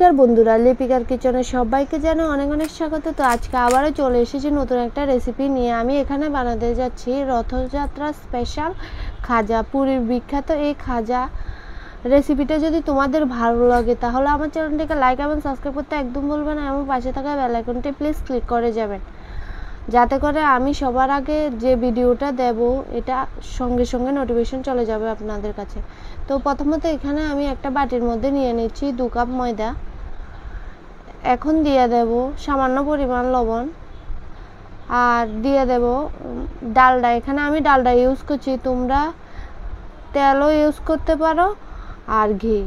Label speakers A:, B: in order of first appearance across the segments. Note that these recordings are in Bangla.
A: নমস্কার বন্ধুরা, লিপিকার কিচেনে সবাইকে জানাই অনেক অনেক স্বাগত। তো আজকে আবারও চলে এসেছি নতুন একটা রেসিপি নিয়ে। আমি এখানে বানাতে যাচ্ছি রথযাত্রা স্পেশাল খাজা, পুরীর বিখ্যাত এই খাজা রেসিপিটা। যদি তোমাদের ভালো লাগে তাহলে আমার চ্যানেলটিকে লাইক এবং সাবস্ক্রাইব করতে একদম ভুলবেন না, এবং পাশে থাকা বেল আইকনটি প্লিজ ক্লিক করে যাবেন, যাতে করে আমি সবার আগে যে ভিডিওটা দেব এটা সঙ্গে সঙ্গে নোটিফিকেশন চলে যাবে আপনাদের কাছে। তো প্রথমত এখানে আমি একটা বাটির মধ্যে নিয়ে নিচ্ছি 2 কাপ ময়দা। এখন দিয়ে দেব সামান্য পরিমাণ লবণ, আর দিয়ে দেব ডালডা। এখানে আমি ডালডা ইউজ করছি, তোমরা তেলও ইউজ করতে পারো আর ঘি।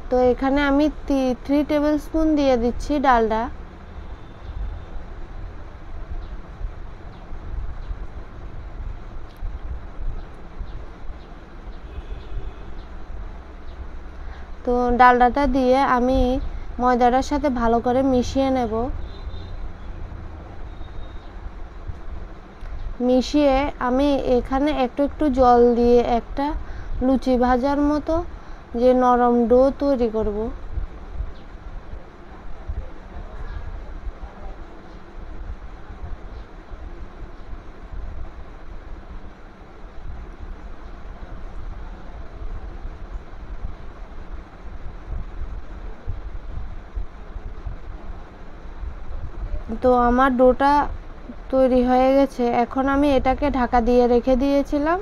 A: তো এখানে আমি 3 টেবিল স্পুন দিয়ে দিচ্ছি ডালডা। তো ডালডাটা দিয়ে আমি ময়দাটার সাথে ভালো করে মিশিয়ে নেব। মিশিয়ে আমি এখানে একটু একটু জল দিয়ে একটা লুচি ভাজার মতো যে নরম ডো তৈরি করব। তো আমার ডোটা তৈরি হয়ে গেছে। এখন আমি এটাকে ঢাকা দিয়ে রেখে দিয়েছিলাম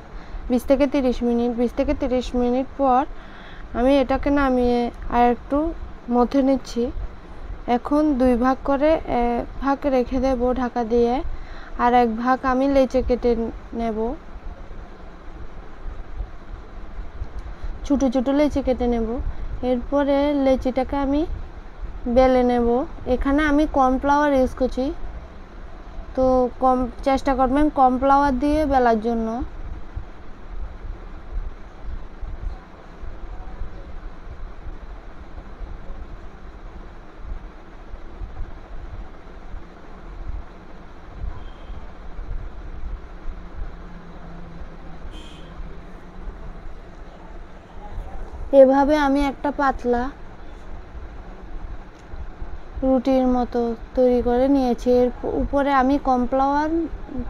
A: 20 থেকে 30 মিনিট। 20 থেকে 30 মিনিট পর আমি এটাকে নামিয়ে আর একটু মথে নিচ্ছি। এখন 2 ভাগ করে ভাগ রেখে দেব ঢাকা দিয়ে, আর এক ভাগ আমি লেচি কেটে নেব। ছোটো ছোটো লেচি কেটে নেব। এরপরে লেচিটাকে আমি বেলে নেব। এখানে আমি কর্নফ্লাওয়ার ইউজ করছি, তো চেষ্টা করবেন কর্নফ্লাওয়ার দিয়ে বেলার জন্য। এভাবে আমি একটা পাতলা রুটির মতো তৈরি করে নিয়েছি। এর উপরে আমি কর্নফ্লাওয়ার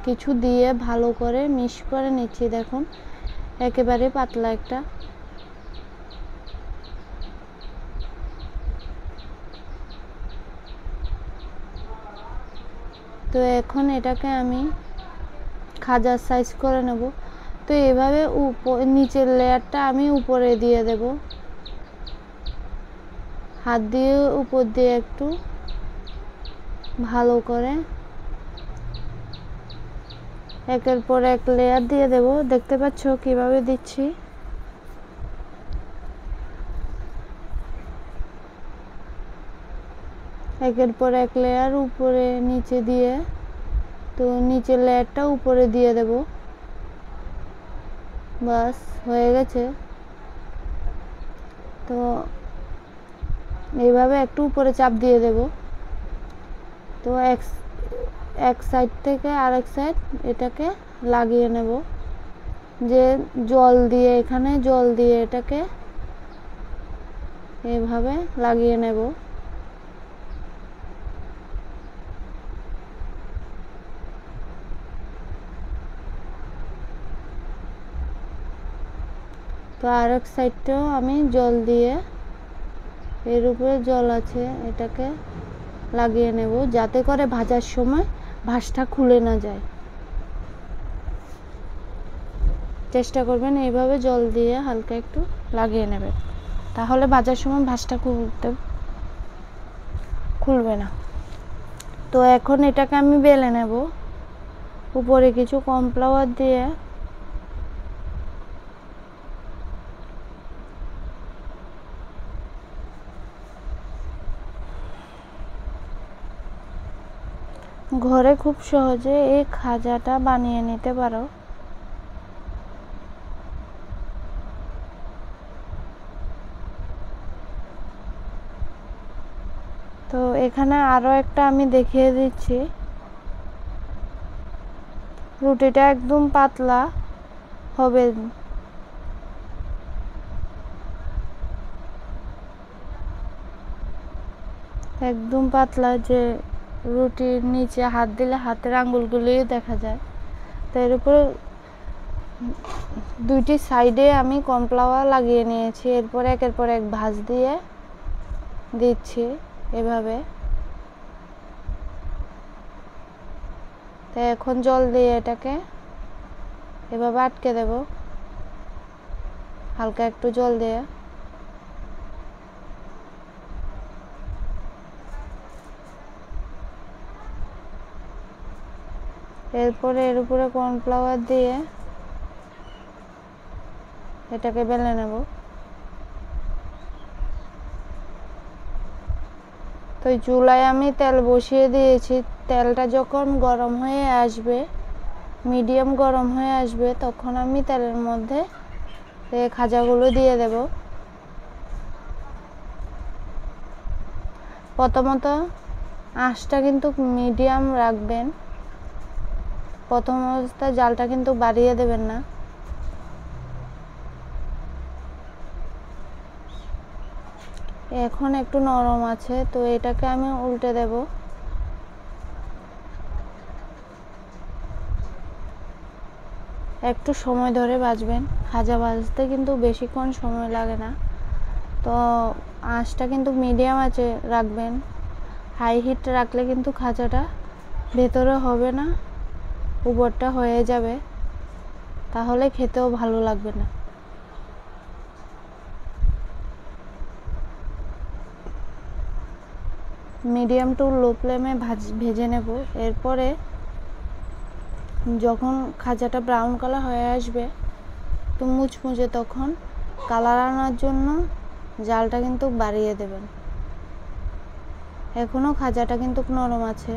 A: কিছু দিয়ে ভালো করে মিক্স করে নিচ্ছি। দেখুন একেবারে পাতলা একটা। তো এখন এটাকে আমি খাজার সাইজ করে নেব। তো এভাবে নিচের লেয়ারটা আমি উপরে দিয়ে দেব, হাত দিয়ে উপর দিয়ে একটু ভালো করে একের পর এক লেয়ার দিয়ে দেব। দেখতে পাচ্ছ কিভাবে দিচ্ছি। একের পর এক লেয়ার উপরে নিচে দিয়ে, তো নিচের লেয়ারটা উপরে দিয়ে দেব। বাস হয়ে গেছে। তো এইভাবে একটু উপরে চাপ দিয়ে দেব। তো এক সাইড থেকে আরেক সাইড এটাকে লাগিয়ে নেব, যে জল দিয়ে এখানে জল দিয়ে এটাকে এভাবে লাগিয়ে নেব। তো আরেক সাইডটাও আমি জল দিয়ে, এর উপরে জল আছে, এটাকে লাগিয়ে নেব, যাতে করে ভাজার সময় ভাঁজটা খুলে না যায়। চেষ্টা করবেন এইভাবে জল দিয়ে হালকা একটু লাগিয়ে নেবেন, তাহলে ভাজার সময় ভাঁজটা খুলবে না। তো এখন এটাকে আমি বেলে নেব, উপরে কিছু কর্নফ্লাওয়ার দিয়ে। ঘরে খুব সহজে এই খাজাটা বানিয়ে নিতে পারো। তো এখানে আরো একটা আমি দেখিয়ে দিচ্ছি। রুটিটা একদম পাতলা হবে। একদম পাতলা, যে রুটির নিচে হাত দিলে হাতের আঙ্গুলগুলোই দেখা যায়। তো এর উপরে দুইটি সাইডে আমি কর্নফ্লাওয়ার লাগিয়ে নিয়েছি। এরপর একের পর এক ভাঁজ দিয়ে দিচ্ছি এভাবে। তো এখন জল দিয়ে এটাকে এভাবে আটকে দেব, হালকা একটু জল দিয়ে। এরপরে এর উপরে কর্নফ্লাওয়ার দিয়ে এটাকে বেলে নেব। তো চুলায় আমি তেল বসিয়ে দিয়েছি। তেলটা যখন গরম হয়ে আসবে, মিডিয়াম গরম হয়ে আসবে, তখন আমি তেলের মধ্যে খাজাগুলো দিয়ে দেব। প্রথমত আঁচটা কিন্তু মিডিয়াম রাখবেন, প্রথম অবস্থায় জালটা কিন্তু বাড়িয়ে দেবেন না। এখন একটু নরম আছে, তো এটাকে আমি উল্টে দেব। একটু সময় ধরে ভাজবেন, খাজা ভাজতে কিন্তু বেশিক্ষণ সময় লাগে না। তো আঁচটা কিন্তু মিডিয়াম আঁচে রাখবেন। হাই হিট রাখলে কিন্তু খাজাটা ভেতরে হবে না, উপরটা হয়ে যাবে, তাহলে খেতেও ভালো লাগবে না। মিডিয়াম টু লো ফ্লেমে ভেজে নেব। এরপরে যখন খাজাটা ব্রাউন কালার হয়ে আসবে, তো মুচমুচে, তখন কালার আনার জন্য জালটা কিন্তু বাড়িয়ে দেবেন। এখনও খাজাটা কিন্তু নরম আছে।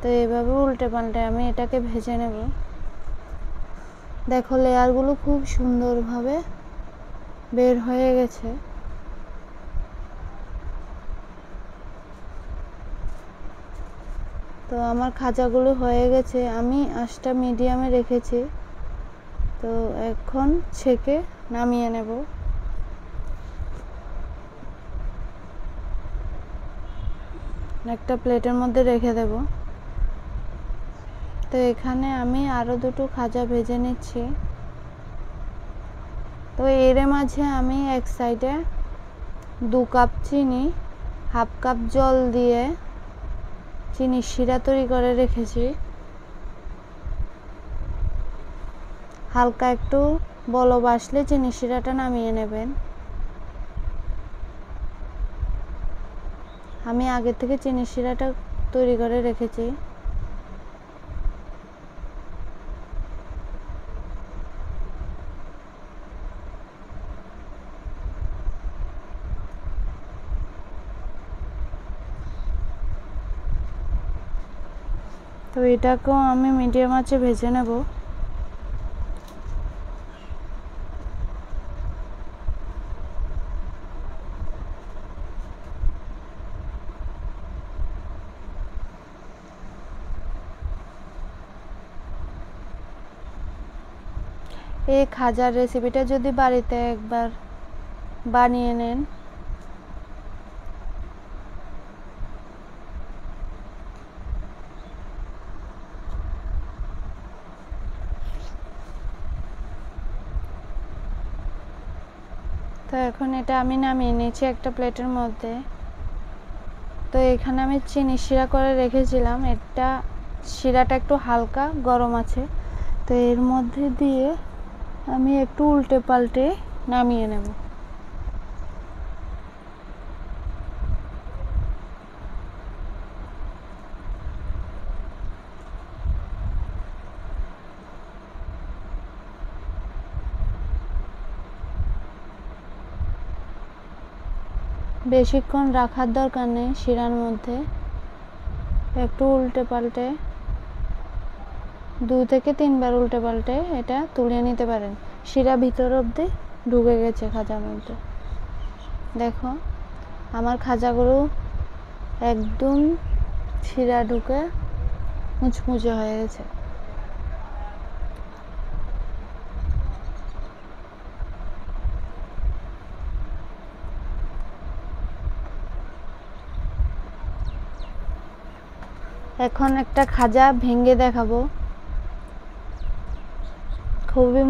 A: তো এইভাবে উল্টে পাল্টে আমি এটাকে ভেজে নেব। দেখো লেয়ারগুলো খুব সুন্দরভাবে বের হয়ে গেছে। তো আমার খাজাগুলো হয়ে গেছে, আমি আঁচটা মিডিয়ামে রেখেছি। তো এখন ছেঁকে নামিয়ে নেব। একটা প্লেটের মধ্যে রেখে দেব। তো এখানে আমি আরও দুটো খাজা ভেজে নিচ্ছি। তো এর মাঝে আমি এক সাইডে 2 কাপ চিনি, হাফ কাপ জল দিয়ে চিনির শিরা তৈরি করে রেখেছি। হালকা একটু বলক আসলে চিনির শিরাটা নামিয়ে নেবেন। আমি আগে থেকে চিনির শিরাটা তৈরি করে রেখেছি। তো এটাকেও আমি মিডিয়াম আঁচে ভেজে নেব। এই খাজার রেসিপিটা যদি বাড়িতে একবার বানিয়ে নেন, তো এখন এটা আমি নামিয়ে নিয়েছি একটা প্লেটের মধ্যে। তো এখানে আমি চিনি শিরা করে রেখেছিলাম, এটা শিরাটা একটু হালকা গরম আছে। তো এর মধ্যে দিয়ে আমি একটু উল্টে পাল্টে নামিয়ে নেব। বেশিক্ষণ রাখার দরকার নেই শিরার মধ্যে, একটু উল্টে পাল্টে 2 থেকে 3 বার উল্টে পাল্টে এটা তুলে নিতে পারেন। শিরা ভিতর অবধি ঢুকে গেছে খাজার মধ্যে। দেখো আমার খাজাগুলো একদম শিরা ঢুকে মুচমুচে হয়ে গেছে। এখন একটা খাজা ভেঙে দেখাবো, খুবই